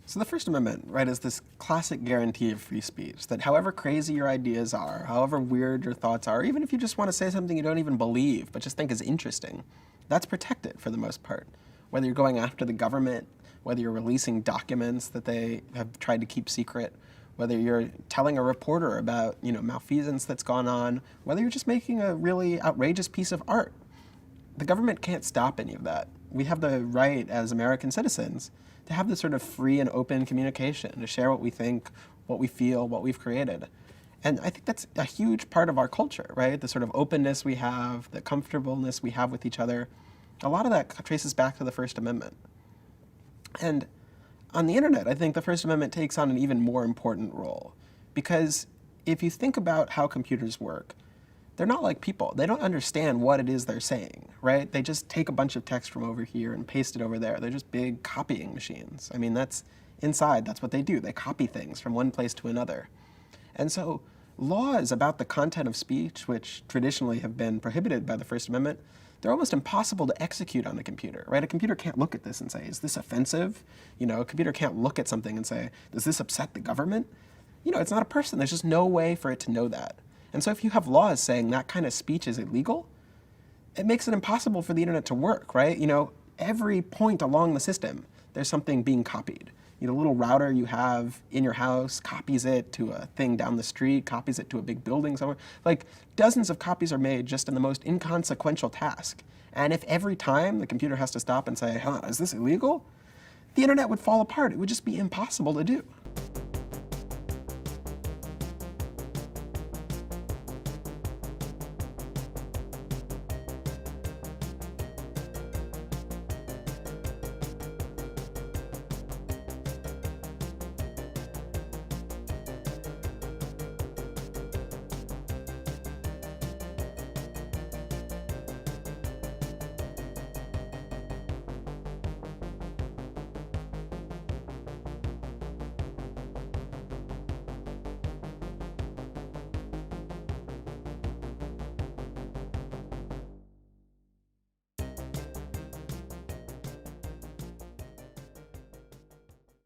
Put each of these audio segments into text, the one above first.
So the First Amendment, right, is this classic guarantee of free speech that however crazy your ideas are, however weird your thoughts are, even if you just want to say something you don't even believe but just think is interesting, that's protected for the most part. Whether you're going after the government, whether you're releasing documents that they have tried to keep secret, whether you're telling a reporter about, malfeasance that's gone on, whether you're just making a really outrageous piece of art. The government can't stop any of that. We have the right as American citizens to have this sort of free and open communication, to share what we think, what we feel, what we've created. And I think that's a huge part of our culture, right? The sort of openness we have, the comfortableness we have with each other. A lot of that traces back to the First Amendment. And on the internet, I think the First Amendment takes on an even more important role. Because if you think about how computers work, they're not like people. They don't understand what it is they're saying, right? They just take a bunch of text from over here and paste it over there. They're just big copying machines. I mean, that's what they do. They copy things from one place to another. And so laws about the content of speech, which traditionally have been prohibited by the First Amendment, they're almost impossible to execute on a computer, right? A computer can't look at this and say, is this offensive? A computer can't look at something and say, does this upset the government? It's not a person. There's just no way for it to know that. And so if you have laws saying that kind of speech is illegal, it makes it impossible for the internet to work, right? Every point along the system, there's something being copied. The little router you have in your house copies it to a thing down the street, copies it to a big building somewhere. Like, dozens of copies are made just in the most inconsequential task. And if every time the computer has to stop and say, is this illegal? The internet would fall apart. It would just be impossible to do.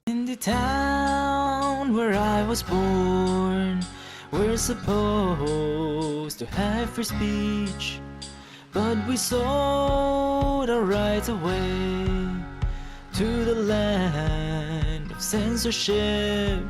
In the town where I was born, we're supposed to have free speech, but we sold our rights away to the land of censorship.